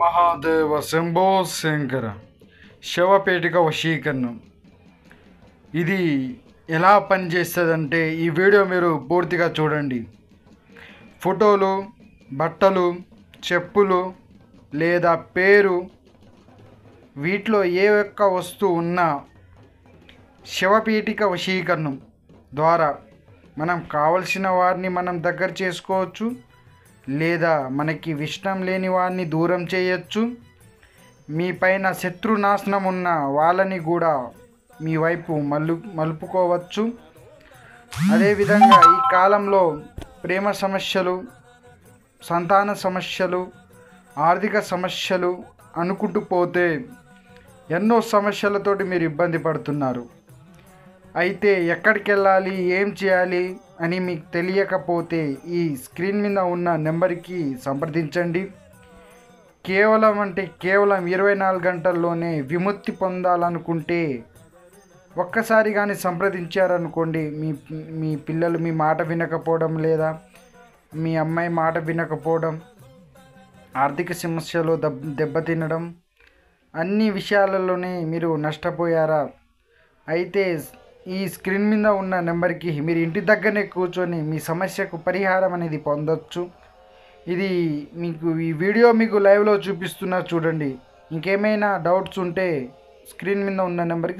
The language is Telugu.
మహాదేవ శంభో శంకర. శవపేటిక వశీకరణం ఇది ఎలా పనిచేస్తుందంటే ఈ వీడియో మీరు పూర్తిగా చూడండి. ఫోటోలు, బట్టలు, చెప్పులు లేదా పేరు వీటిలో ఏ ఒక్క వస్తువు ఉన్నా శవపేటిక వశీకరణం ద్వారా మనం కావలసిన వారిని మనం దగ్గర చేసుకోవచ్చు, లేదా మనకి ఇష్టం లేని వారిని దూరం చేయొచ్చు. మీ పైన శత్రునాశనం ఉన్న వాళ్ళని కూడా మీ వైపు మలుపుకోవచ్చు. అదేవిధంగా ఈ కాలంలో ప్రేమ సమస్యలు, సంతాన సమస్యలు, ఆర్థిక సమస్యలు అనుకుంటూ పోతే ఎన్నో సమస్యలతోటి మీరు ఇబ్బంది పడుతున్నారు. అయితే ఎక్కడికి వెళ్ళాలి, ఏం చేయాలి అని మీకు తెలియకపోతే ఈ స్క్రీన్ మీద ఉన్న నెంబర్కి సంప్రదించండి. కేవలం 24 గంటల్లోనే విముక్తి పొందాలనుకుంటే ఒక్కసారి కానీ సంప్రదించారనుకోండి, మీ పిల్లలు మీ మాట వినకపోవడం, లేదా మీ అమ్మాయి మాట వినకపోవడం, ఆర్థిక సమస్యలు దెబ్బతినడం, అన్ని విషయాలలోనే మీరు నష్టపోయారా? అయితే ఈ స్క్రీన్ మీద ఉన్న నెంబర్కి మీరు ఇంటి దగ్గరనే కూర్చొని మీ సమస్యకు పరిహారం అనేది పొందొచ్చు. ఇది ఈ వీడియో మీకు లైవ్లో చూపిస్తున్నా చూడండి. ఇంకేమైనా డౌట్స్ ఉంటే స్క్రీన్ మీద ఉన్న నెంబర్కి